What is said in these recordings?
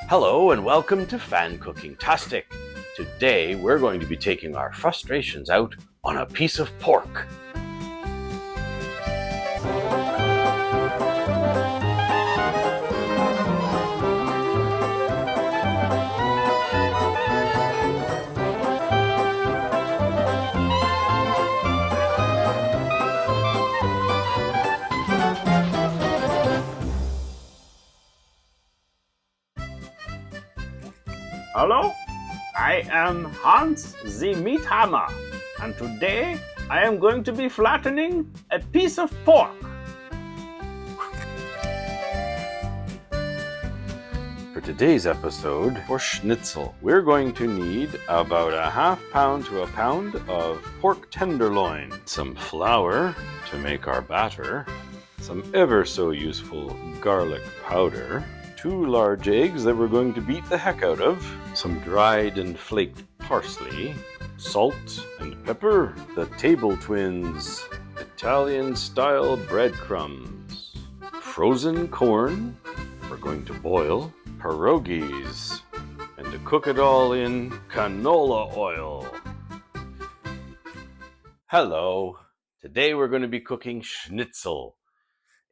Hello and welcome to FanCookingTastic. Today we're going to be taking our frustrations out on a piece of pork. Hello, I am Hans the Meat Hammer, and today I am going to be flattening a piece of pork. For today's episode, for Schnitzel, we're going to need about a half pound to a pound of pork tenderloin, some flour to make our batter, some ever so useful garlic powder, 2 large eggs that we're going to beat the heck out of, some dried and flaked parsley, salt and pepper, the Table Twins Italian-style breadcrumbs, frozen corn, we're going to boil, perogies, and to cook it all in canola oil. Hello, today we're going to be cooking Schnitzel,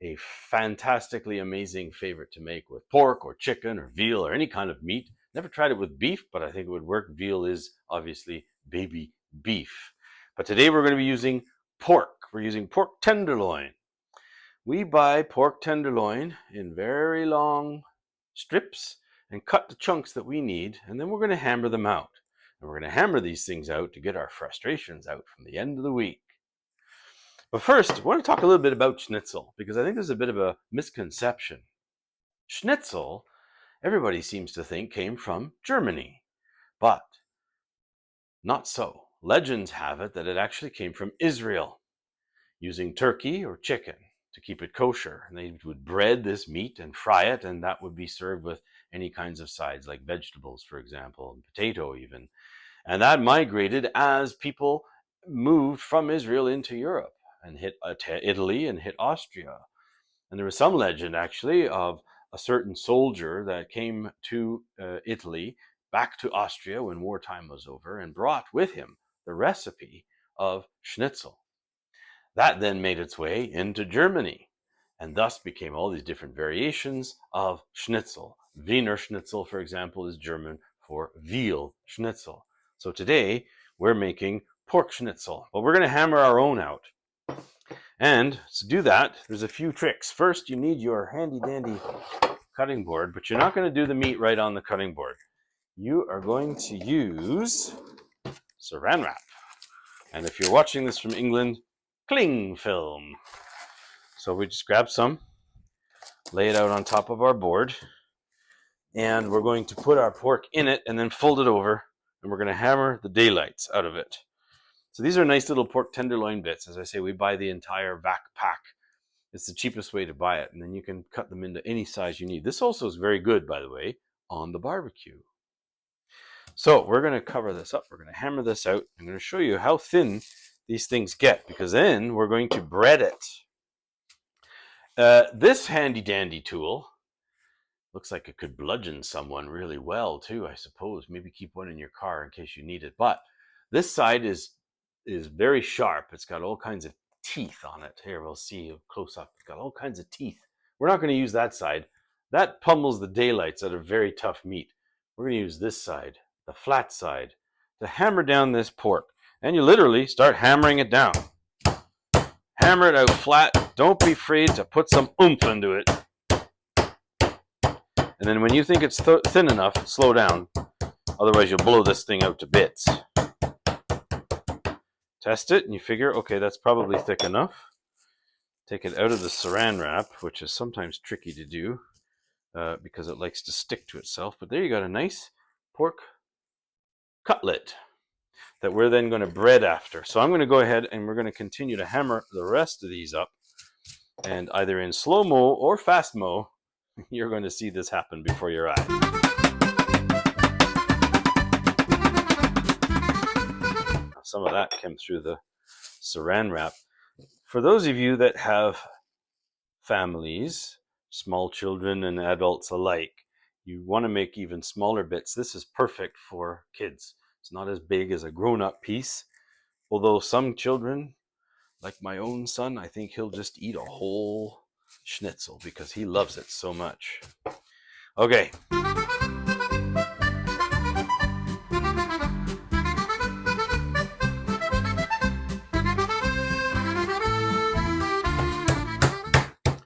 a fantastically amazing favorite to make with pork or chicken or veal or any kind of meat. Never tried it with beef, but I think it would work. Veal is obviously baby beef. But today we're going to be using pork. We're using pork tenderloin. We buy pork tenderloin in very long strips and cut the chunks that we need, and then we're going to hammer them out. And we're going to hammer these things out to get our frustrations out from the end of the week. But first, I want to talk a little bit about Schnitzel, because I think there's a bit of a misconception. Schnitzel, everybody seems to think, came from Germany, but not so. Legends have it that it actually came from Israel, using turkey or chicken to keep it kosher. And they would bread this meat and fry it, and that would be served with any kinds of sides, like vegetables, for example, and potato even. And that migrated as people moved from Israel into Europe and hit Italy and hit Austria. And there was some legend actually of a certain soldier that came to Italy, back to Austria when wartime was over, and brought with him the recipe of Schnitzel. That then made its way into Germany, and thus became all these different variations of Schnitzel. Wiener Schnitzel, for example, is German for veal Schnitzel. So today we're making pork Schnitzel, but we're going to hammer our own out. And to do that, there's a few tricks. First, you need your handy-dandy cutting board, but you're not going to do the meat right on the cutting board. You are going to use saran wrap. And if you're watching this from England, cling film. So we just grab some, lay it out on top of our board, and we're going to put our pork in it and then fold it over, and we're going to hammer the daylights out of it. So these are nice little pork tenderloin bits. As I say, we buy the entire vac pack. It's the cheapest way to buy it, and then you can cut them into any size you need. This also is very good, by the way, on the barbecue. So we're going to cover this up. We're going to hammer this out. I'm going to show you how thin these things get, because then we're going to bread it. This handy-dandy tool looks like it could bludgeon someone really well, too, I suppose. Maybe keep one in your car in case you need it. But this side is very sharp. It's got all kinds of teeth on it. Here, we'll see close up. It's got all kinds of teeth. We're not going to use that side. That pummels the daylights out of very tough meat. We're going to use this side, the flat side, to hammer down this pork. And you literally start hammering it down. Hammer it out flat. Don't be afraid to put some oomph into it. And then when you think it's thin enough, slow down. Otherwise, you'll blow this thing out to bits. Test it, and you figure, okay, that's probably thick enough. Take it out of the saran wrap, which is sometimes tricky to do because it likes to stick to itself. But there you got a nice pork cutlet that we're then going to bread after. So I'm going to go ahead and we're going to continue to hammer the rest of these up. And either in slow-mo or fast-mo, you're going to see this happen before your eyes. Some of that came through the saran wrap. For those of you that have families, small children and adults alike, you want to make even smaller bits, this is perfect for kids. It's not as big as a grown-up piece, although some children, like my own son, I think he'll just eat a whole schnitzel because he loves it so much. Okay.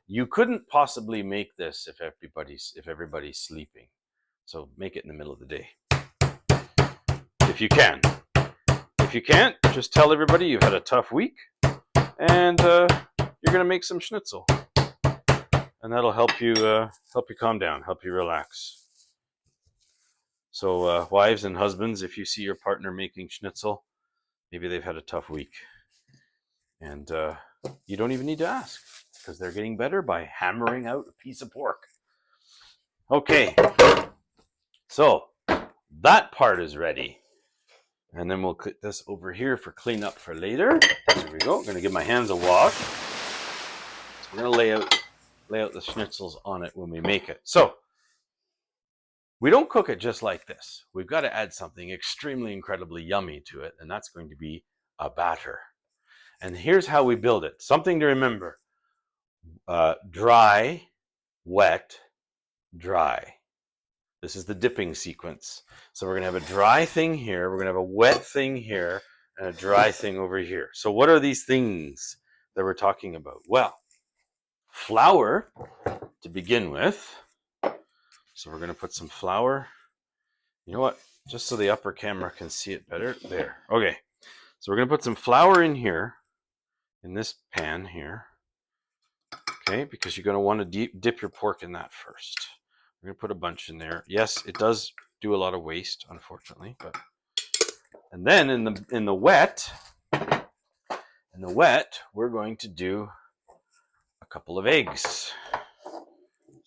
You couldn't possibly make this if everybody's sleeping. So make it in the middle of the day. If you can. If you can't, just tell everybody you've had a tough week and you're going to make some schnitzel. And that'll help you calm down, help you relax. So wives and husbands, if you see your partner making schnitzel, maybe they've had a tough week. And you don't even need to ask because they're getting better by hammering out a piece of pork. Okay, so that part is ready. And then we'll put this over here for cleanup for later. There we go. I'm going to give my hands a wash. So we're going to lay out the schnitzels on it when we make it. So we don't cook it just like this. We've got to add something extremely, incredibly yummy to it, and that's going to be a batter. And here's how we build it. Something to remember. Dry, wet, dry. This is the dipping sequence. So we're going to have a dry thing here, we're going to have a wet thing here, and a dry thing over here. So what are these things that we're talking about? Well, flour to begin with. So we're going to put some flour. You know what? Just so the upper camera can see it better. There. Okay. So we're going to put some flour in here, in this pan here. Okay, because you're going to want to dip your pork in that first. We're going to put a bunch in there. Yes, it does do a lot of waste, unfortunately. And then in the wet, we're going to do a couple of eggs.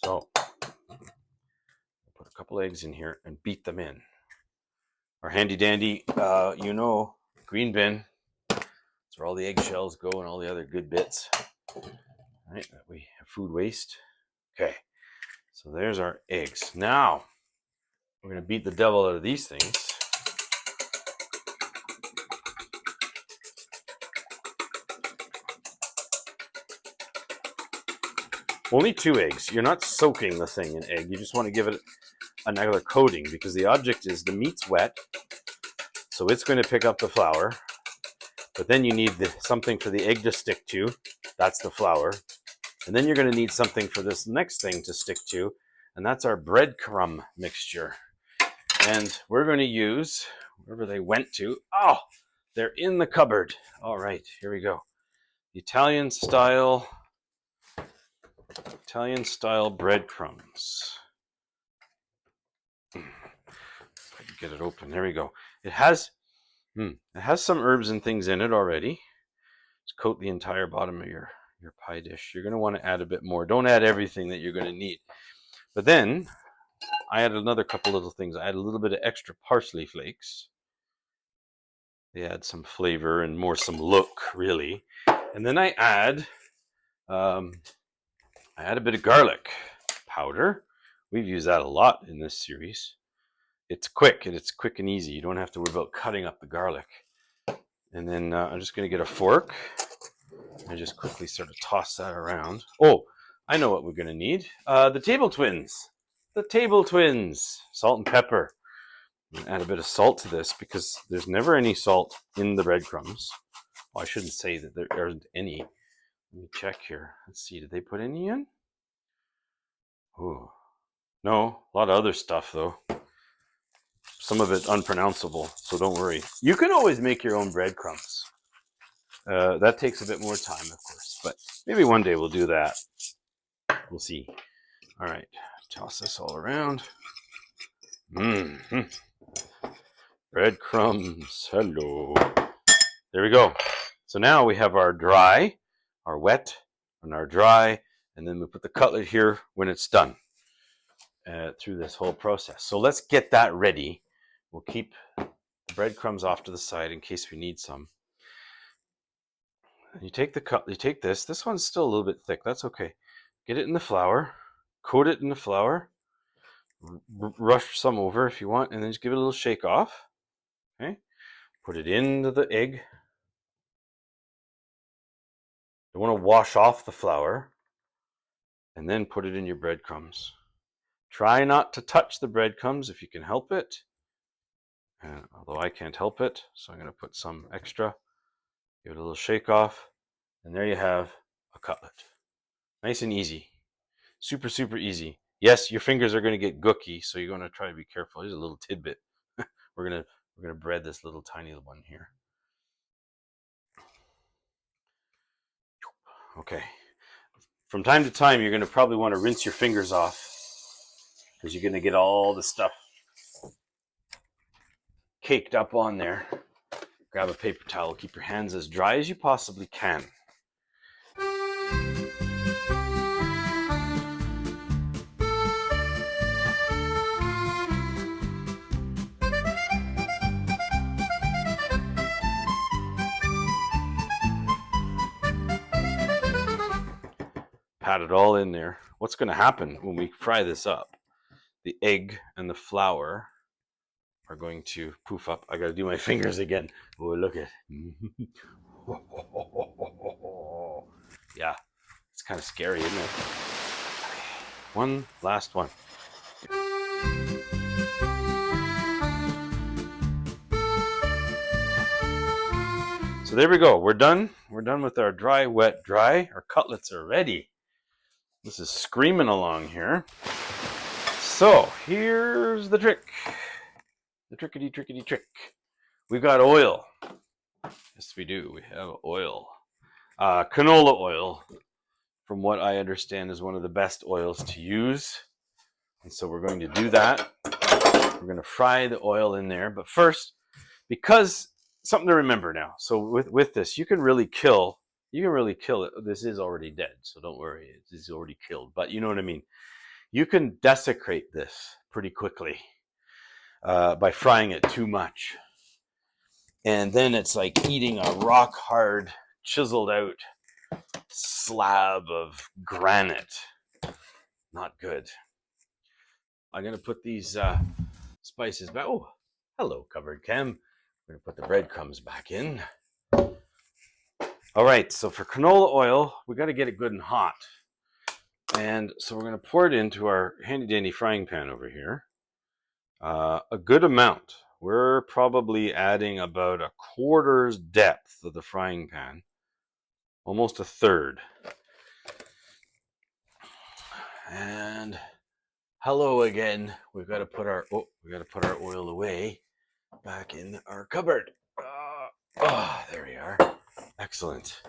So put a couple eggs in here and beat them in. Our handy dandy, green bin. That's where all the eggshells go and all the other good bits. Right, that we have food waste. Okay. So there's our eggs. Now, we're going to beat the devil out of these things. Only 2 eggs. You're not soaking the thing in egg. You just want to give it another coating because the object is the meat's wet. So it's going to pick up the flour. But then you need something for the egg to stick to. That's the flour. And then you're going to need something for this next thing to stick to, and that's our breadcrumb mixture. And we're going to use, wherever they went to, they're in the cupboard. All right, here we go. Italian style breadcrumbs. If I can get it open, there we go. It has some herbs and things in it already. Just coat the entire bottom of your pie dish. You're going to want to add a bit more. Don't add everything that you're going to need. But then I added another couple little things. I added a little bit of extra parsley flakes. They add some flavor and some look, really. And then I add a bit of garlic powder. We've used that a lot in this series. It's quick and easy. You don't have to worry about cutting up the garlic. And then I'm just going to get a fork. I just quickly sort of toss that around. Oh, I know what we're going to need. The table twins. Salt and pepper. I'm going to add a bit of salt to this because there's never any salt in the breadcrumbs. Well, I shouldn't say that there aren't any. Let me check here. Let's see. Did they put any in? Oh, no. A lot of other stuff, though. Some of it unpronounceable, so don't worry. You can always make your own breadcrumbs. That takes a bit more time, of course, but maybe one day we'll do that. We'll see. All right, toss this all around. Breadcrumbs, hello. There we go. So now we have our dry, our wet, and our dry, and then we put the cutlet here when it's done through this whole process. So let's get that ready. We'll keep the breadcrumbs off to the side in case we need some. You take this one's still a little bit thick, that's okay. Get it in the flour, coat it in the flour, rush some over if you want, and then just give it a little shake off. Okay, put it into the egg. You want to wash off the flour, and then put it in your breadcrumbs. Try not to touch the breadcrumbs if you can help it. Although I can't help it, so I'm going to put some extra. Give it a little shake off, and there you have a cutlet. Nice and easy. Super, super easy. Yes, your fingers are going to get gooky, so you're going to try to be careful. Here's a little tidbit. we're gonna bread this little tiny one here. Okay. From time to time, you're going to probably want to rinse your fingers off because you're going to get all the stuff caked up on there. Grab a paper towel. Keep your hands as dry as you possibly can. Pat it all in there. What's going to happen when we fry this up? The egg and the flour are going to poof up. I got to do my fingers again. Oh, look at it. Yeah, it's kind of scary, isn't it? One last one. So there we go. We're done. We're done with our dry, wet, dry. Our cutlets are ready. This is screaming along here. So here's the trick. The trickety trick. We've got oil. Yes, we do. We have oil. Canola oil, from what I understand, is one of the best oils to use. And so we're going to do that. We're going to fry the oil in there. But first, because something to remember now. So with this, you can really kill it. This is already dead, so don't worry. It is already killed. But you know what I mean. You can desecrate this pretty quickly by frying it too much. And then it's like eating a rock hard, chiseled out slab of granite. Not good. I'm going to put these spices back. Oh, hello, covered cam. I'm going to put the breadcrumbs back in. All right, so for canola oil, we got to get it good and hot. And so we're going to pour it into our handy dandy frying pan over here. A good amount. We're probably adding about a quarter's depth of the frying pan. Almost a third. And hello again. We've got to put our oil away back in our cupboard. There we are. Excellent.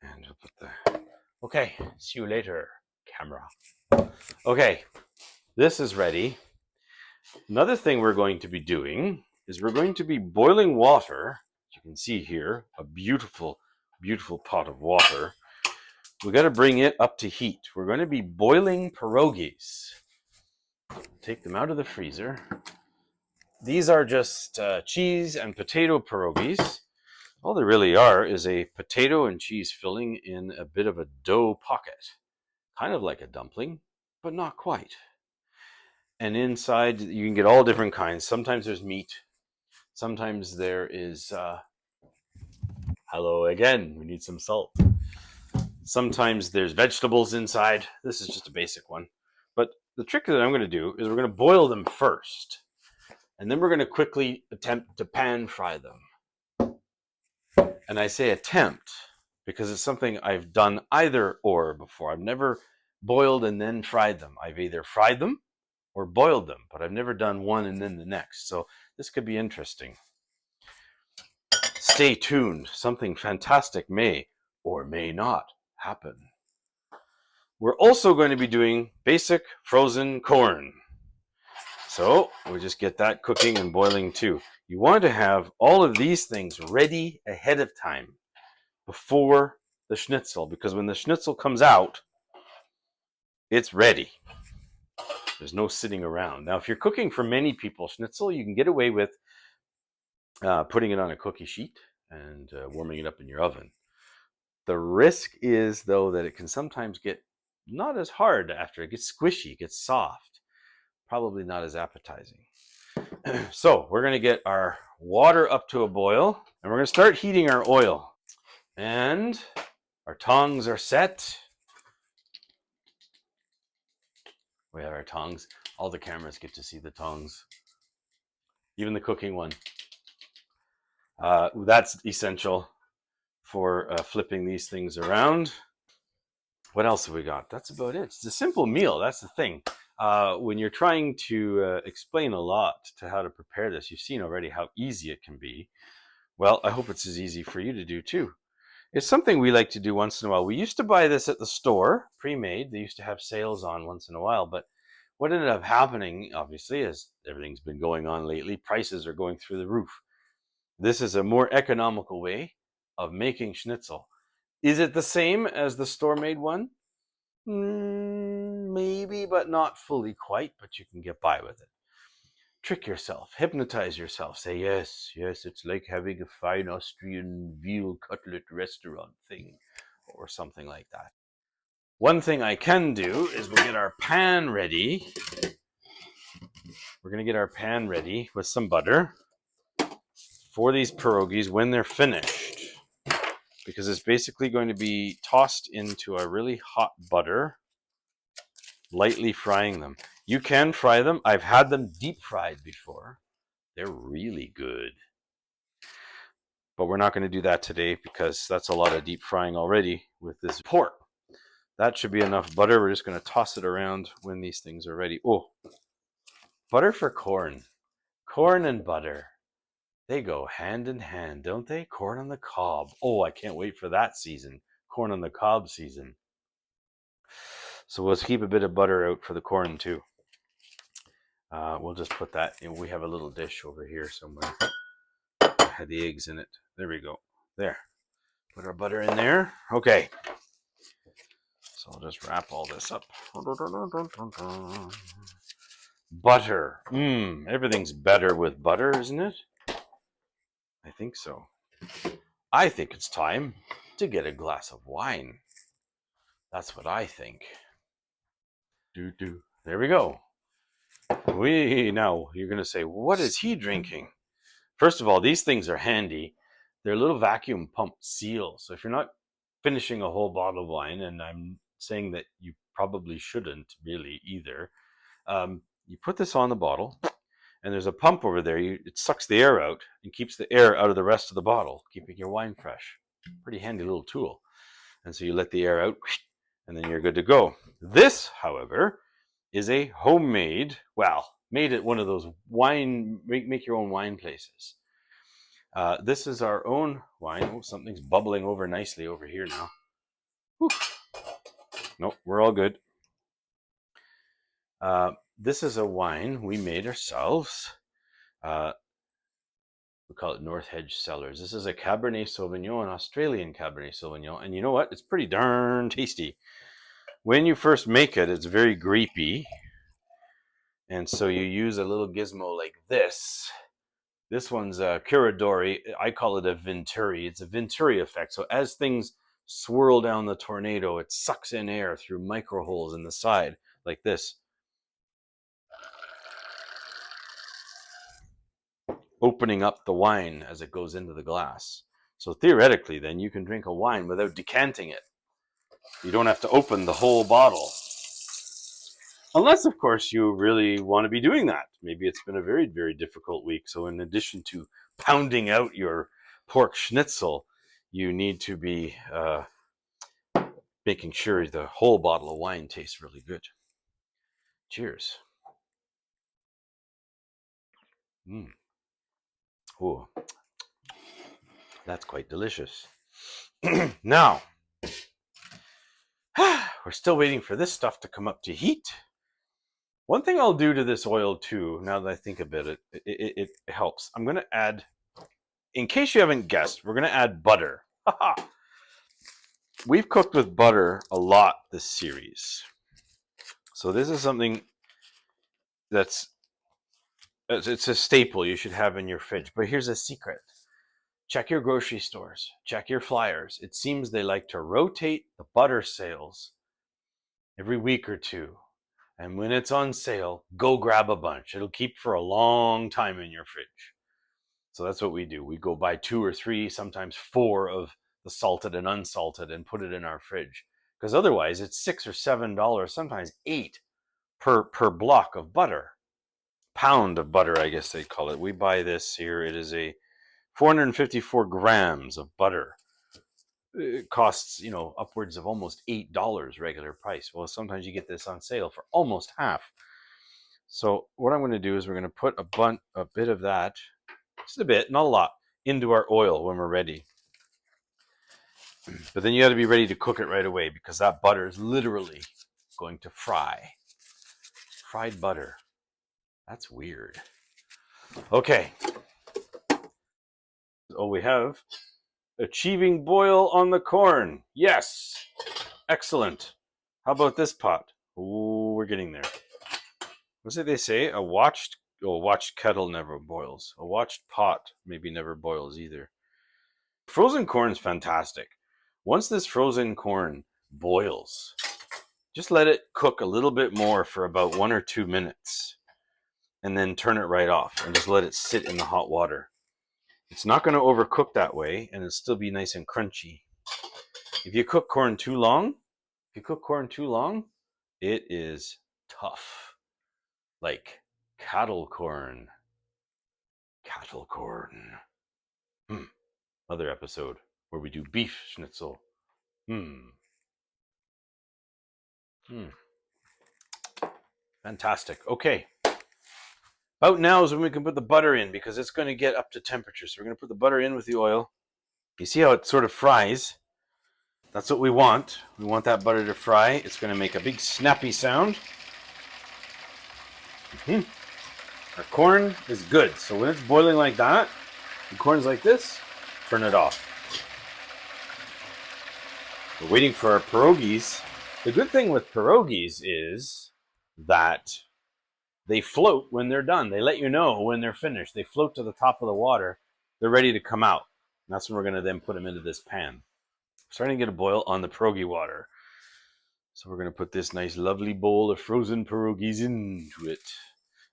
And we'll put the. Okay, see you later, camera. Okay, this is ready. Another thing we're going to be doing is we're going to be boiling water. As you can see here, a beautiful, beautiful pot of water. We got to bring it up to heat. We're going to be boiling pierogies. Take them out of the freezer. These are just cheese and potato pierogies. All they really are is a potato and cheese filling in a bit of a dough pocket. Kind of like a dumpling, but not quite. And inside, you can get all different kinds. Sometimes there's meat. Sometimes there is... hello again. We need some salt. Sometimes there's vegetables inside. This is just a basic one. But the trick that I'm going to do is we're going to boil them first. And then we're going to quickly attempt to pan fry them. And I say attempt because it's something I've done either or before. I've never boiled and then fried them. I've either fried them or boiled them, but I've never done one and then the next. So this could be interesting. Stay tuned. Something fantastic may or may not happen. We're also going to be doing basic frozen corn. So we'll just get that cooking and boiling too. You want to have all of these things ready ahead of time before the schnitzel, because when the schnitzel comes out, it's ready. There's no sitting around. Now, if you're cooking for many people, schnitzel, you can get away with putting it on a cookie sheet and warming it up in your oven. The risk is, though, that it can sometimes get not as hard after. It gets squishy, it gets soft. probably not as appetizing. So we're going to get our water up to a boil, and we're going to start heating our oil. And our tongs are set. We have our tongs. All the cameras get to see the tongs, even the cooking one. That's essential for flipping these things around. What else have we got? That's about it. It's a simple meal. That's the thing. When you're trying to explain a lot to how to prepare this, you've seen already how easy it can be. Well, I hope it's as easy for you to do too. It's something we like to do once in a while. We used to buy this at the store, pre-made. They used to have sales on once in a while. But what ended up happening, obviously, as everything's been going on lately, prices are going through the roof. This is a more economical way of making schnitzel. Is it the same as the store-made one? Maybe, but not fully quite, but you can get by with it. Trick yourself, hypnotize yourself, say, yes, it's like having a fine Austrian veal cutlet restaurant thing, or something like that. One thing I can do is we'll get our pan ready. We're going to get our pan ready with some butter for these pierogies when they're finished, because it's basically going to be tossed into a really hot butter, lightly frying them. You can fry them. I've had them deep fried before. They're really good. But we're not going to do that today because that's a lot of deep frying already with this pork. That should be enough butter. We're just going to toss it around when these things are ready. Oh, butter for corn. Corn and butter. They go hand in hand, don't they? Corn on the cob. Oh, I can't wait for that season. Corn on the cob season. So let's keep a bit of butter out for the corn too. We'll just put that in. We have a little dish over here somewhere. Had the eggs in it. There we go. There. Put our butter in there. Okay. So I'll just wrap all this up. Butter. Everything's better with butter, isn't it? I think so. I think it's time to get a glass of wine. That's what I think. There we go. Now you're going to say, what is he drinking? First of all, these things are handy. They're little vacuum pump seals. So if you're not finishing a whole bottle of wine, and I'm saying that you probably shouldn't really either, you put this on the bottle, and there's a pump over there. It sucks the air out and keeps the air out of the rest of the bottle, keeping your wine fresh. Pretty handy little tool. And so you let the air out, and then you're good to go. This, however, is a homemade, made at one of those make your own wine places. This is our own wine. Oh, something's bubbling over nicely over here now. Whew. Nope, we're all good. This is a wine we made ourselves. We call it North Hedge Cellars. This is a Cabernet Sauvignon, an Australian Cabernet Sauvignon. And you know what? It's pretty darn tasty. When you first make it, it's very grapey. And so you use a little gizmo like this. This one's a Curadori. I call it a Venturi. It's a Venturi effect. So as things swirl down the tornado, it sucks in air through micro holes in the side, like this. Opening up the wine as it goes into the glass. So theoretically, then, you can drink a wine without decanting it. You don't have to open the whole bottle. Unless, of course, you really want to be doing that. Maybe it's been a very, very difficult week. So in addition to pounding out your pork schnitzel, you need to be making sure the whole bottle of wine tastes really good. Cheers. Oh, that's quite delicious. Now, we're still waiting for this stuff to come up to heat. One thing I'll do to this oil too, now that I think about it, it helps. I'm going to add, in case you haven't guessed, we're going to add butter. We've cooked with butter a lot this series. So this is something it's a staple you should have in your fridge. But here's a secret. Check your grocery stores. Check your flyers. It seems they like to rotate the butter sales every week or two. And when it's on sale, go grab a bunch. It'll keep for a long time in your fridge. So that's what we do. We go buy 2 or 3, sometimes 4 of the salted and unsalted and put it in our fridge. Because otherwise it's $6 or $7, sometimes 8 per block of butter. Pound of butter, I guess they call it. We buy this here. It is a 454 grams of butter. It costs, upwards of almost $8 regular price. Well, sometimes you get this on sale for almost half. So what I'm going to do is we're going to put a bit of that, just a bit, not a lot, into our oil when we're ready. But then you got to be ready to cook it right away because that butter is literally going to fry. Fried butter. That's weird. Okay. Oh, we have achieving boil on the corn. Yes. Excellent. How about this pot? Oh, we're getting there. What's it they say? A watched kettle never boils. A watched pot maybe never boils either. Frozen corn is fantastic. Once this frozen corn boils, just let it cook a little bit more for about 1 or 2 minutes and then turn it right off and just let it sit in the hot water. It's not going to overcook that way and it'll still be nice and crunchy. If you cook corn too long, it is tough. Like cattle corn. Other episode where we do beef schnitzel. Fantastic. Okay. About now is when we can put the butter in because it's going to get up to temperature. So we're going to put the butter in with the oil. You see how it sort of fries? That's what we want. We want that butter to fry. It's going to make a big snappy sound. Our corn is good. So when it's boiling like that, the corn's like this, turn it off. We're waiting for our pierogies. The good thing with pierogies is that they float when they're done. They let you know when they're finished. They float to the top of the water. They're ready to come out. And that's when we're going to then put them into this pan. Starting to get a boil on the pierogi water. So we're going to put this nice lovely bowl of frozen pierogies into it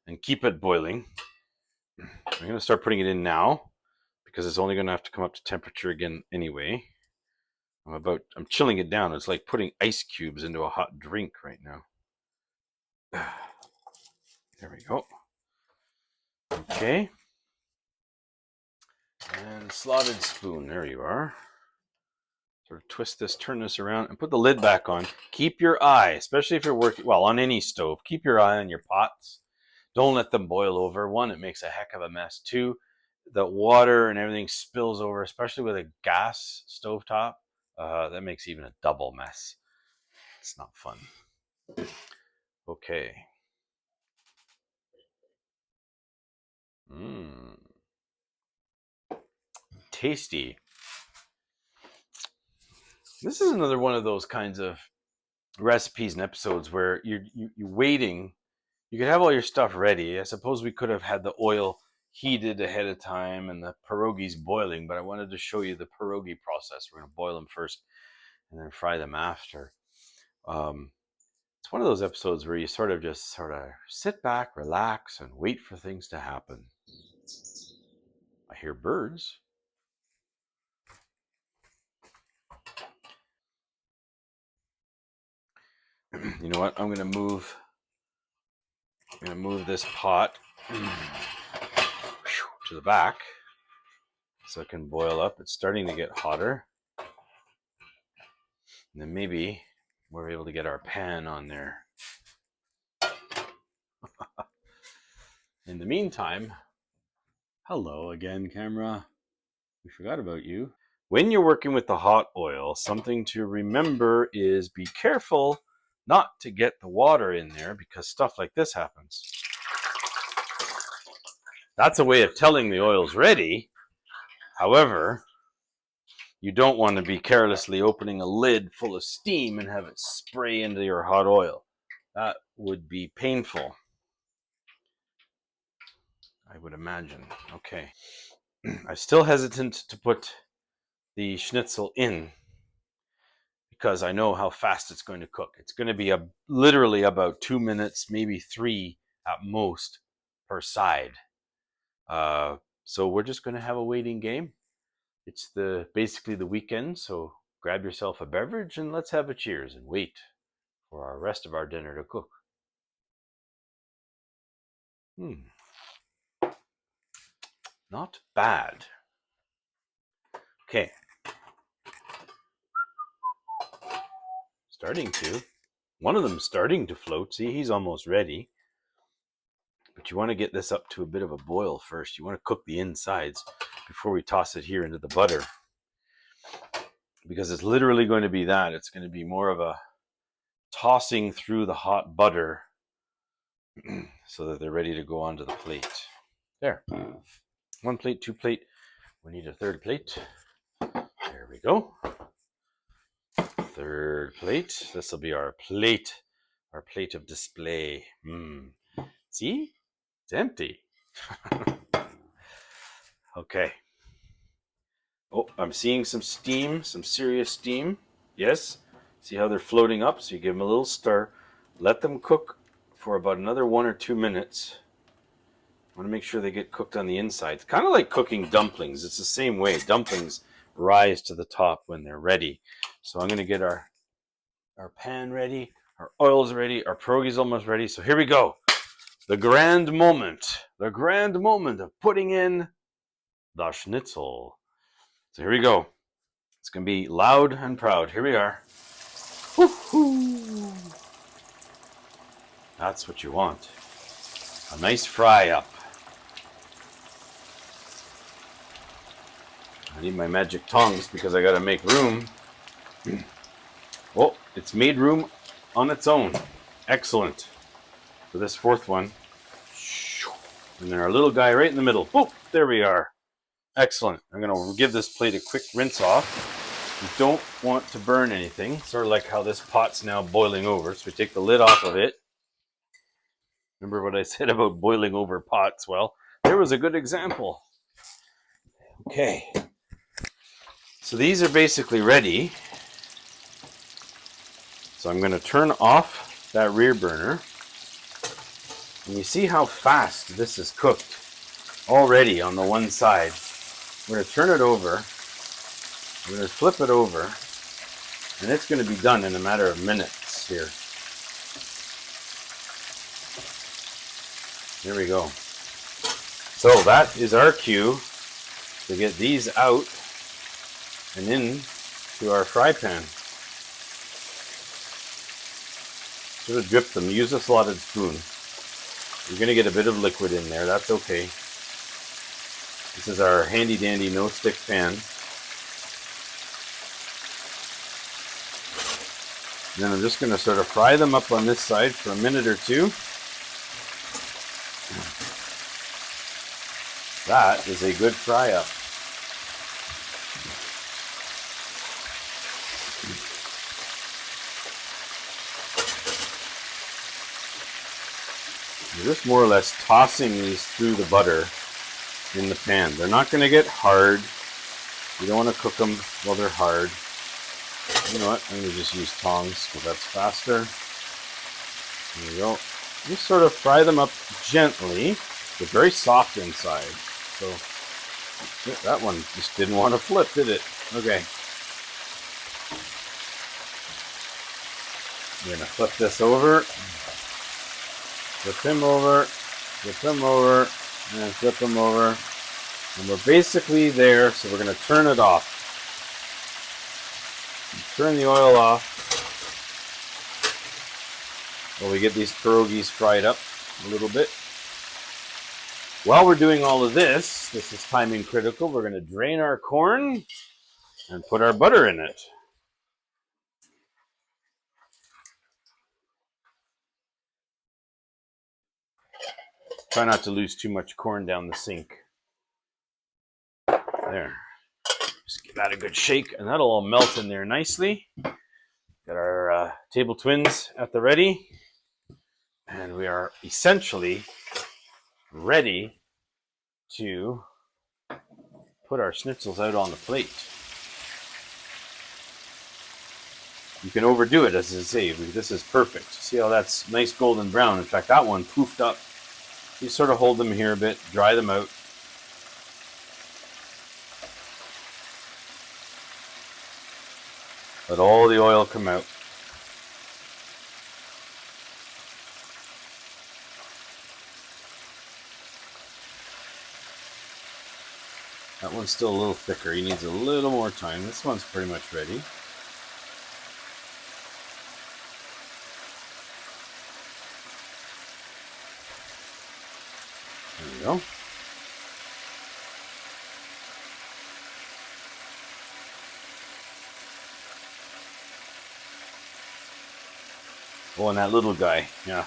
and keep it boiling. I'm going to start putting it in now because it's only going to have to come up to temperature again anyway. I'm chilling it down. It's like putting ice cubes into a hot drink right now. There we go. Okay. And slotted spoon. There you are. Sort of twist this, turn this around, and put the lid back on. Keep your eye, especially if you're working, on any stove, keep your eye on your pots. Don't let them boil over. 1, it makes a heck of a mess. 2, the water and everything spills over, especially with a gas stovetop. That makes even a double mess. It's not fun. Okay. Tasty. This is another one of those kinds of recipes and episodes where you're waiting. You could have all your stuff ready. I suppose we could have had the oil heated ahead of time and the pierogies boiling, but I wanted to show you the pierogi process. We're going to boil them first and then fry them after. It's one of those episodes where you sort of sit back, relax, and wait for things to happen. I hear birds. You know what? I'm going to move this pot to the back so it can boil up. It's starting to get hotter. And then maybe we're able to get our pan on there. In the meantime, hello again, camera. We forgot about you. When you're working with the hot oil, something to remember is be careful not to get the water in there because stuff like this happens. That's a way of telling the oil's ready. However, you don't want to be carelessly opening a lid full of steam and have it spray into your hot oil. That would be painful, I would imagine. Okay. I'm still hesitant to put the schnitzel in because I know how fast it's going to cook. It's going to be literally about 2 minutes, maybe 3 at most per side. So we're just going to have a waiting game. It's basically the weekend, so grab yourself a beverage and let's have a cheers and wait for our rest of our dinner to cook. Not bad. Okay. One of them's starting to float. See, he's almost ready. But you want to get this up to a bit of a boil first. You want to cook the insides before we toss it here into the butter. Because it's literally going to be that. It's going to be more of a tossing through the hot butter so that they're ready to go onto the plate. There. 1 plate, 2 plate. We need a 3rd plate. There we go. 3rd plate. This will be our plate of display. See? It's empty. Okay. Oh, I'm seeing some steam, some serious steam. Yes. See how they're floating up? So you give them a little stir. Let them cook for about another 1 or 2 minutes. I want to make sure they get cooked on the inside. It's kind of like cooking dumplings. It's the same way. Dumplings rise to the top when they're ready. So I'm going to get our pan ready. Our oil's ready. Our pierogies almost ready. So here we go. The grand moment. The grand moment of putting in the schnitzel. So here we go. It's going to be loud and proud. Here we are. Woo-hoo. That's what you want. A nice fry up. I need my magic tongs because I got to make room. Oh, it's made room on its own. Excellent. For this 4th one. And then our little guy right in the middle. Oh, there we are. Excellent. I'm going to give this plate a quick rinse off. You don't want to burn anything. Sort of like how this pot's now boiling over. So we take the lid off of it. Remember what I said about boiling over pots? Well, there was a good example. Okay. So these are basically ready. So I'm going to turn off that rear burner. And you see how fast this is cooked already on the one side. We're going to turn it over. We're going to flip it over. And it's going to be done in a matter of minutes here. There we go. So that is our cue to get these out and in to our fry pan. Sort of drip them. Use a slotted spoon. You're going to get a bit of liquid in there. That's okay. This is our handy dandy no stick pan. And then I'm just going to sort of fry them up on this side for a minute or 2. That is a good fry up. You're just more or less tossing these through the butter in the pan. They're not going to get hard. You don't want to cook them while they're hard. You know what? I'm going to just use tongs because that's faster. There you go. Just sort of fry them up gently. They're very soft inside. So that one just didn't want to flip, did it? Okay. We're going to flip this over. Flip him over. Flip him over. And flip him over. And we're basically there, so we're going to turn it off. Turn the oil off while we get these pierogies fried up a little bit. While we're doing all of this is timing critical, we're going to drain our corn and put our butter in it. Try not to lose too much corn down the sink. There. Just give that a good shake, and that'll all melt in there nicely. Got our table twins at the ready, and we are essentially ready to put our schnitzels out on the plate. You can overdo it, as I say. This is perfect. See how that's nice golden brown. In fact, that one poofed up. You sort of hold them here a bit, dry them out. Let all the oil come out. That one's still a little thicker. He needs a little more time. This one's pretty much ready. There we go. Oh, and that little guy. Yeah.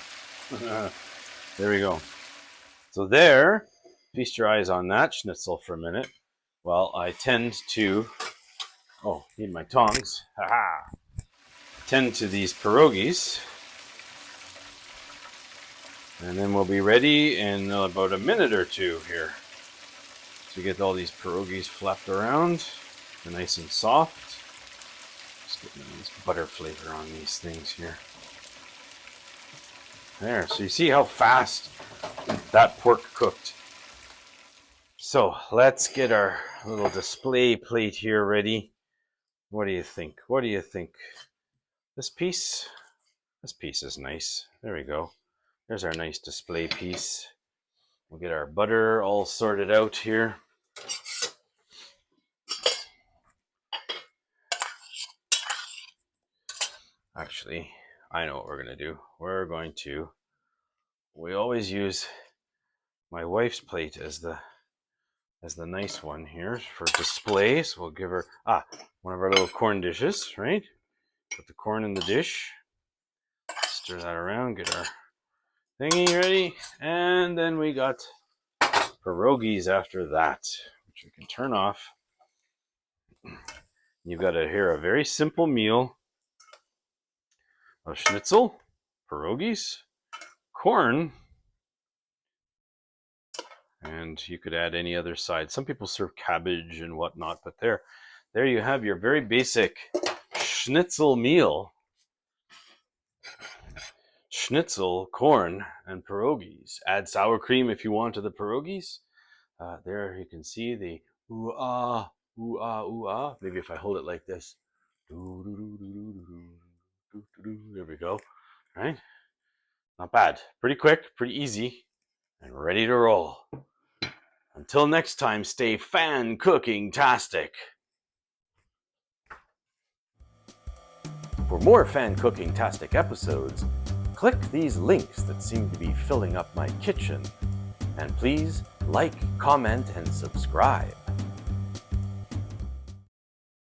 There we go. So there, feast your eyes on that schnitzel for a minute. Well, I tend to, need my tongs. Haha. Tend to these pierogies. And then we'll be ready in about a minute or two here. So get all these pierogies flapped around. They're nice and soft. Just getting a nice butter flavor on these things here. There, so you see how fast that pork cooked. So let's get our little display plate here ready. What do you think? What do you think? This piece is nice. There we go. There's our nice display piece. We'll get our butter all sorted out here. Actually, I know what we're going to do. We always use my wife's plate as the nice one here for display. So we'll give her one of our little corn dishes, right? Put the corn in the dish. Stir that around, get our thingy ready, and then we got pierogies after that, which we can turn off. You've got here a very simple meal of schnitzel, pierogies, corn, and you could add any other side. Some people serve cabbage and whatnot, but there you have your very basic schnitzel meal. Schnitzel, corn, and pierogies. Add sour cream if you want to the pierogies. There you can see the ooh ah, ooh ah, ooh ah. Maybe if I hold it like this. There we go. All right. Not bad. Pretty quick, pretty easy, and ready to roll. Until next time, stay FanCookingTastic. For more FanCookingTastic episodes, click these links that seem to be filling up my kitchen. And please like, comment, and subscribe.